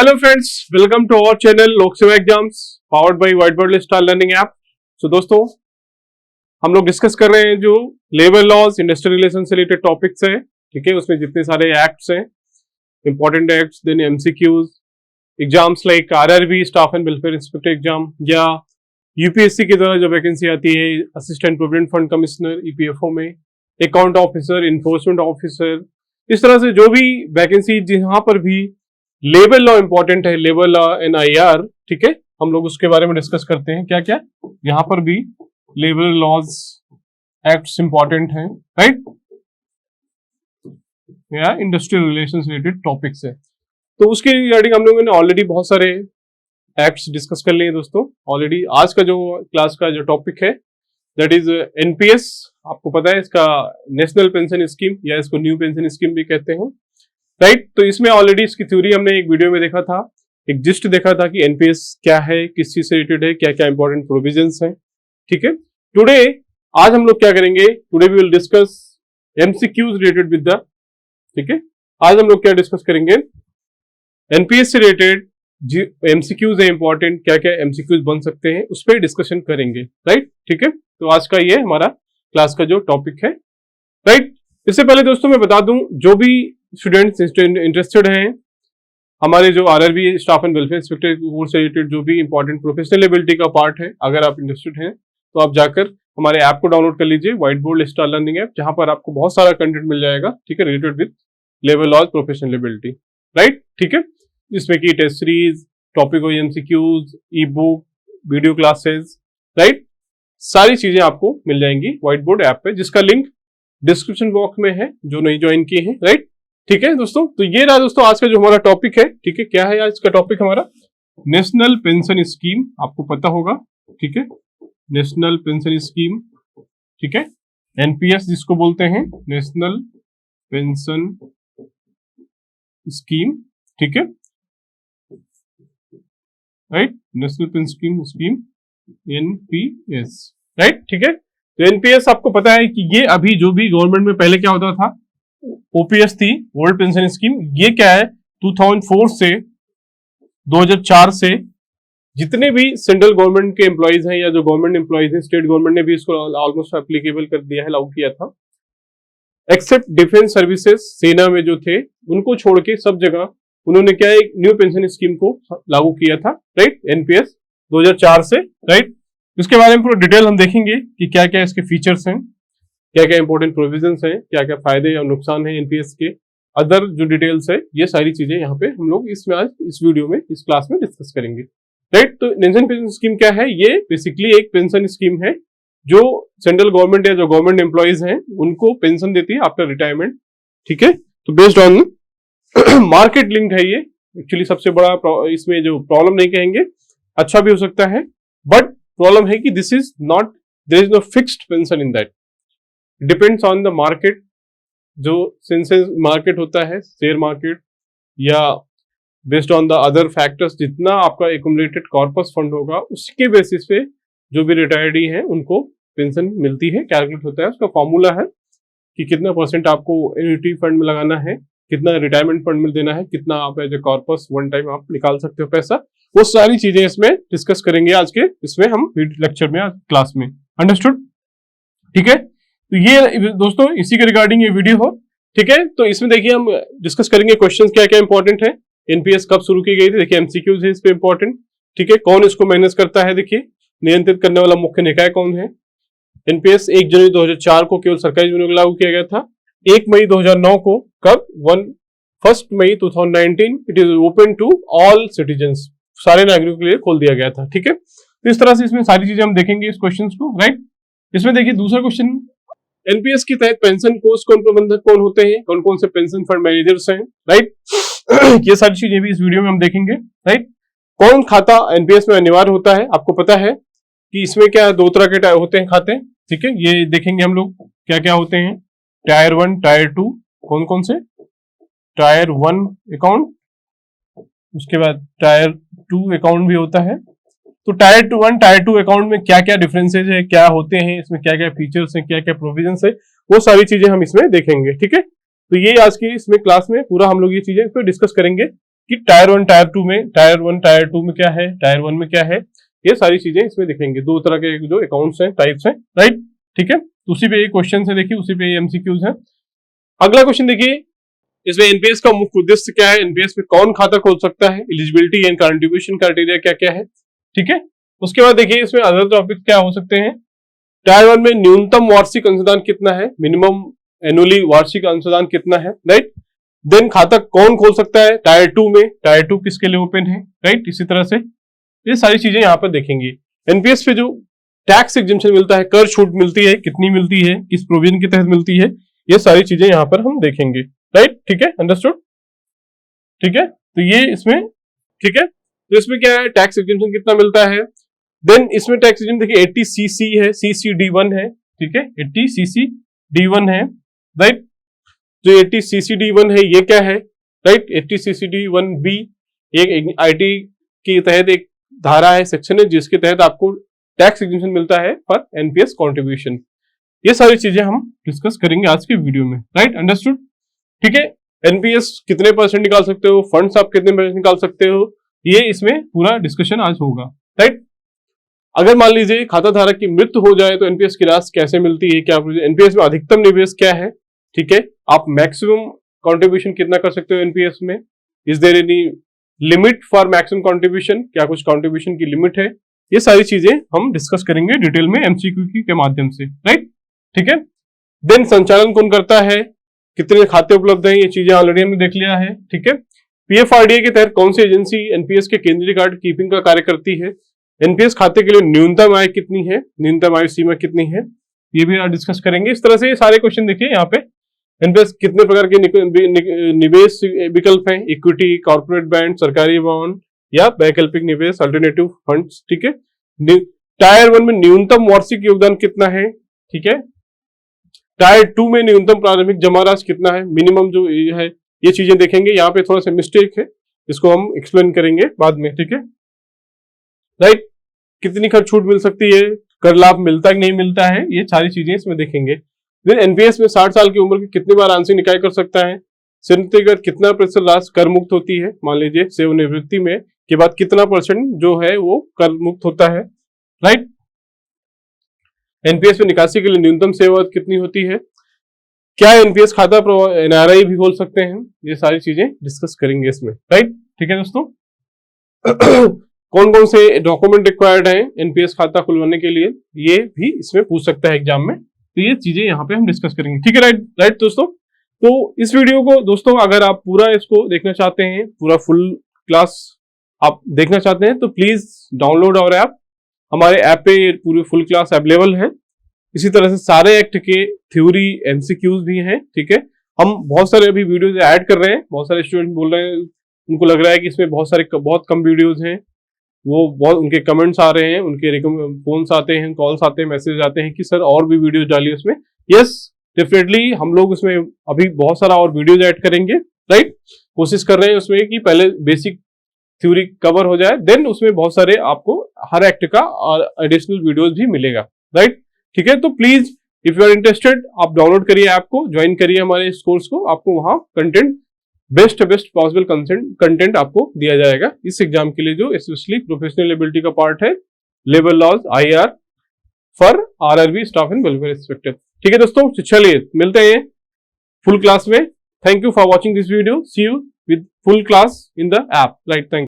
Hello friends, welcome to our channel Lok Seva exams powered by White Board Star Learning app. So दोस्तों, हम लोग discuss कर रहे हैं जो लेबर लॉज, इंडस्ट्रियल रिलेशन से रिलेटेड टॉपिक्स हैं। ठीक है, उसमें जितने सारे एक्ट्स हैं, important acts, then MCQs, exams like RRB, staff and welfare inspector exam, या यूपीएससी की तरह जो वैकेंसी आती है assistant provident fund commissioner EPFO में, अकाउंट ऑफिसर, इन्फोर्समेंट ऑफिसर, इस तरह से जो भी वैकेंसी जहां पर भी लेबर लॉ इंपॉर्टेंट है, लेबर लॉ एंड आईआर, ठीक है, हम लोग उसके बारे में डिस्कस करते हैं। क्या क्या यहां पर भी लेबर लॉज एक्ट्स इंपॉर्टेंट हैं, राइट, या इंडस्ट्रियल रिलेशंस रिलेटेड टॉपिक्स है। तो उसके रिगार्डिंग हम लोगों ने ऑलरेडी बहुत सारे एक्ट्स डिस्कस कर लिए दोस्तों। ऑलरेडी आज का जो क्लास का जो टॉपिक है दैट इज एनपीएस। आपको पता है इसका नेशनल पेंशन स्कीम, या इसको न्यू पेंशन स्कीम भी कहते हैं, राइट। तो इसमें ऑलरेडी इसकी थ्योरी हमने एक वीडियो में देखा था, एक जिस्ट देखा था कि एनपीएस क्या है, किस चीज से रिलेटेड है, क्या क्या इंपॉर्टेंट प्रोविजंस हैं। ठीक है, टुडे आज हम लोग क्या करेंगे, today we will discuss MCQs related with the, ठीक है, आज हम लोग क्या डिस्कस करेंगे, एनपीएस से रिलेटेड एमसीक्यूज है इंपॉर्टेंट, क्या क्या एमसीक्यूज बन सकते हैं, उस पर डिस्कशन करेंगे, राइट। ठीक है, तो आज का ये हमारा क्लास का जो टॉपिक है, राइट। इससे पहले दोस्तों मैं बता दूं, जो भी स्टूडेंट्स इंटरेस्टेड हैं हमारे जो RRB staff and welfare inspector course से रिलेटेड जो भी इंपॉर्टेंट प्रोफेशनल एबिलिटी का पार्ट है, अगर आप इंटरेस्टेड हैं तो आप जाकर हमारे ऐप को डाउनलोड कर लीजिए, white Board Star Learning app, जहां पर आपको बहुत सारा कंटेंट मिल जाएगा, ठीक है, related with labour laws, professional ability, right. ठीक है, जिसमें की test series, topic wise MCQs, e book, video classes, right, सारी चीजें आपको मिल जाएंगी व्हाइट बोर्ड ऐप पे, जिसका लिंक डिस्क्रिप्शन बॉक्स में है, जो नहीं ज्वाइन किए हैं, राइट। ठीक है दोस्तों, तो ये रहा दोस्तों आज का जो हमारा टॉपिक है। ठीक है, क्या है आज का टॉपिक हमारा, नेशनल पेंशन स्कीम, आपको पता होगा, ठीक है, नेशनल पेंशन स्कीम, ठीक है, एनपीएस जिसको बोलते हैं, नेशनल पेंशन स्कीम, ठीक है, right, national pension scheme NPS, right. ठीक है, तो एनपीएस आपको पता है कि ये अभी जो भी गवर्नमेंट में पहले क्या होता था, ओपीएस थी, ओल्ड पेंशन स्कीम। ये क्या है, 2004 से 2004 से जितने भी सेंट्रल गवर्नमेंट के एम्प्लॉइज हैं या जो गवर्नमेंट एम्प्लॉइज हैं, स्टेट गवर्नमेंट ने भी इसको ऑलमोस्ट एप्लीकेबल कर दिया है, लागू किया था, एक्सेप्ट डिफेंस सर्विसेज, सेना में जो थे उनको छोड़ के सब जगह उन्होंने क्या एक न्यू पेंशन स्कीम को लागू किया था, राइट, एनपीएस 2004 से, राइट। इसके बारे में पूरा डिटेल हम देखेंगे कि क्या क्या इसके फीचर्स हैं, क्या क्या इंपॉर्टेंट प्रोविजंस हैं, क्या क्या फायदे और नुकसान है एनपीएस के, अदर जो डिटेल्स है, ये सारी चीजें यहाँ पे हम लोग इसमें आज इस वीडियो में, इस क्लास में डिस्कस करेंगे, राइट। तो नेशनल पेंशन स्कीम क्या है, ये बेसिकली एक पेंशन स्कीम है जो सेंट्रल गवर्नमेंट या जो गवर्नमेंट एम्प्लॉइज हैं उनको पेंशन देती है आफ्टर रिटायरमेंट, ठीक है। तो बेस्ड ऑन मार्केट लिंक्ड है ये, एक्चुअली सबसे बड़ा इसमें जो प्रॉब्लम नहीं कहेंगे, अच्छा भी हो सकता है, बट प्रॉब्लम है कि this is not, there is no fixed pension in that, depends on the market. जो सेंसेस मार्केट होता है, शेयर मार्केट, या based on the other factors, जितना आपका एक्यूमुलेटेड कॉर्पस फंड होगा उसके बेसिस पे जो भी रिटायर्डी हैं उनको पेंशन मिलती है, कैलकुलेट होता है। उसका फॉर्मूला है कि कितना परसेंट आपको एन्युटी फंड में लगाना है, कितना रिटायरमेंट फंड में देना है, कितना आप as a corpus one time आप निकाल सकते हो पैसा, वो सारी चीजें इसमें डिस्कस करेंगे आज के इसमें हम लेक्चर में, आज क्लास में, अंडरस्टूड। ठीक है, तो ये दोस्तों इसी के रिगार्डिंग ये वीडियो हो, ठीक है। तो इसमें देखिए हम डिस्कस करेंगे क्वेश्चंस क्या क्या इंपॉर्टेंट है, एनपीएस कब शुरू की गई थी, देखिए एमसीक्यूज है इस पे इंपॉर्टेंट, ठीक है, कौन इसको मैनेज करता है, देखिए नियंत्रित करने वाला मुख्य निकाय कौन है। एनपीएस 1 जनवरी 2004 को केवल सरकारी जीवनों को लागू किया गया था, 1 मई 2009 को, कब, 1 मई 2019 it is open to all citizens, सारे नागरिकों के लिए खोल दिया गया था, ठीक है। तो इस तरह से इसमें सारी चीजें हम देखेंगे इस क्वेश्चन को, राइट। इसमें देखिए दूसरा क्वेश्चन, एनपीएस के तहत पेंशन कोष कौन प्रबंधक कौन होते हैं, कौन कौन से पेंशन फंड मैनेजर्स हैं, राइट। ये सारी चीजें भी इस वीडियो में हम देखेंगे, राइट। कौन खाता एनपीएस में अनिवार्य होता है, आपको पता है कि इसमें क्या दो तरह के होते हैं खाते, ठीक है, ये देखेंगे हम लोग क्या क्या होते हैं, टायर 1, टायर 2, कौन कौन से, टायर 1 अकाउंट, उसके बाद टायर 2 अकाउंट भी होता है। तो टायर 1, टायर 2 अकाउंट में क्या क्या डिफरेंसेज है, क्या होते हैं, इसमें क्या क्या फीचर्स हैं, क्या क्या प्रोविजंस है, वो सारी चीजें हम इसमें देखेंगे, ठीक है। तो ये आज की इसमें क्लास में पूरा हम लोग ये चीजें इस पर डिस्कस करेंगे कि टायर 1 टायर 2 में, टायर 1 टायर 2 में क्या है, टायर 1 में क्या है, ये सारी चीजें इसमें दिखेंगे। दो तरह के जो अकाउंट्स हैं, टाइप्स हैं, राइट, ठीक है। तो उसी पे ये क्वेश्चन है, देखिए उसी पे ये एमसीक्यूज है। अगला क्वेश्चन देखिए, इसमें एनपीएस का मुख्य उद्देश्य क्या है, एनपीएस में कौन खाता खोल सकता है, एलिजिबिलिटी एंड कंट्रीब्यूशन क्राइटेरिया क्या क्या है, ठीक है। उसके बाद देखिए इसमें अदर टॉपिक क्या हो सकते हैं। टायर 1 में न्यूनतम वार्षिक अंशदान कितना है, मिनिमम एनुअली वार्षिक अंशदान कितना है, राइट। देन खाता कौन खोल सकता है टायर 2 में, टायर 2 किसके लिए ओपन है, राइट। इसी तरह से ये सारी चीजें यहाँ पर देखेंगे। एनपीएस पे जो टैक्स एग्जेम्पशन मिलता है, कर छूट मिलती है, कितनी मिलती है, किस प्रोविजन के तहत मिलती है, ये सारी चीजें यहाँ पर हम देखेंगे, राइट, ठीक है, अंडरस्टूड, ठीक है। तो ये इसमें, ठीक है, तो इसमें क्या है, टैक्स एग्जेम्पशन कितना मिलता है। देन इसमें टैक्स एग्जेम्पशन देखिए 80 सीसी है, CCD1 है, ठीक है, 80 CCD1 है, राइट। जो 80 CCD1 है ये क्या है, राइट, 80 CCD1B एक आईटी के तहत एक धारा है, सेक्शन है, जिसके तहत आपको टैक्स एग्जेम्पशन मिलता है फॉर एनपीएस कंट्रीब्यूशन। ये सारी चीजें हम डिस्कस करेंगे आज के वीडियो में, राइट, अंडरस्टूड, ठीक है। एनपीएस कितने परसेंट निकाल सकते हो, फंड्स आप कितने परसेंट निकाल सकते हो, ये इसमें पूरा डिस्कशन आज होगा, राइट। अगर मान लीजिए खाता धारक की मृत्यु हो जाए तो एनपीएस की राशि कैसे मिलती है, क्या एनपीएस में अधिकतम निवेश क्या है, ठीक है, आप मैक्सिमम कंट्रीब्यूशन कितना कर सकते हो एनपीएस में, is there any limit for maximum contribution, क्या कुछ कंट्रीब्यूशन की लिमिट है, ये सारी चीजें हम डिस्कस करेंगे डिटेल में एमसीक्यू के माध्यम से, राइट, ठीक है। देन संचालन कौन करता है, कितने खाते उपलब्ध हैं, ये चीजें ऑलरेडी हमने देख लिया है, ठीक है। पीएफआरडीए के तहत कौन सी एजेंसी एनपीएस के केंद्रीय रिकॉर्ड कीपिंग का कार्य करती है, एनपीएस खाते के लिए न्यूनतम आय कितनी है, न्यूनतम आय सीमा कितनी है, ये भी डिस्कस करेंगे। इस तरह से ये सारे क्वेश्चन देखिए यहाँ पे। एनपीएस कितने प्रकार के निवेश विकल्प हैं, इक्विटी, कॉर्पोरेट बॉन्ड, सरकारी बॉन्ड या वैकल्पिक निवेश, अल्टरनेटिव फंड्स, ठीक है। टायर 1 में न्यूनतम वार्षिक योगदान कितना है, ठीक है। टायर 2 में न्यूनतम प्रारंभिक जमा राशि कितना है, मिनिमम जो है, ये चीजें देखेंगे। यहाँ पे थोड़ा सा मिस्टेक है, इसको हम एक्सप्लेन करेंगे बाद में, ठीक है, राइट। कितनी खर्च छूट मिल सकती है, कर लाभ मिलता है कि नहीं मिलता है, ये सारी चीजें इसमें देखेंगे। फिर एनपीएस में 60 साल की उम्र के कितने बार आंशिक निकाय कर सकता है, सेवानिवृत्ति कितना प्रतिशत राशि कर मुक्त होती है, मान लीजिए सेवानिवृत्ति में के बाद कितना परसेंट जो है वो कर मुक्त होता है, राइट। एनपीएस में निकासी के लिए न्यूनतम सेवा कितनी होती है, क्या एनपीएस खाता एनआरआई भी खोल सकते हैं, ये सारी चीजें डिस्कस करेंगे इसमें, राइट, ठीक है दोस्तों। कौन कौन से डॉक्यूमेंट रिक्वायर्ड हैं एनपीएस खाता खुलवाने के लिए, ये भी इसमें पूछ सकता है एग्जाम में, तो ये चीजें यहाँ पे हम डिस्कस करेंगे, ठीक है, राइट दोस्तों। तो इस वीडियो को दोस्तों अगर आप पूरा इसको देखना चाहते हैं, पूरा फुल क्लास आप देखना चाहते हैं, तो प्लीज डाउनलोड आवर ऐप, हमारे ऐप पे ये पूरी फुल क्लास अवेलेबल है। इसी तरह से सारे एक्ट के थ्योरी एमसीक्यूज भी हैं, ठीक है। हम बहुत सारे अभी वीडियोज ऐड कर रहे हैं, बहुत सारे स्टूडेंट बोल रहे हैं, उनको लग रहा है कि इसमें बहुत कम वीडियोज हैं, वो बहुत उनके कमेंट्स आ रहे हैं, उनके फोन्स आते हैं, कॉल्स आते हैं, मैसेज आते हैं कि सर और भी वीडियोज डालिए उसमें। यस, डेफिनेटली हम लोग उसमें अभी बहुत सारा और वीडियोज ऐड करेंगे, राइट। कोशिश कर रहे हैं उसमें कि पहले बेसिक थ्योरी कवर हो जाए, देन उसमें बहुत सारे आपको हर एक्ट का एडिशनल वीडियोज भी मिलेगा, राइट, ठीक है। तो please if you are interested, आप डाउनलोड करिए ऐप को, ज्वाइन करिए हमारे इस कोर्स को, आपको वहां कंटेंट बेस्ट पॉसिबल कंटेंट आपको दिया जाएगा इस एग्जाम के लिए, जो स्पेशली प्रोफेशनल एबिलिटी का पार्ट है, labour laws, IR for RRB staff and welfare inspector, ठीक है दोस्तों। चलिए मिलते हैं फुल क्लास में। Thank you for watching this video, see you with full class in the app, right, thank you.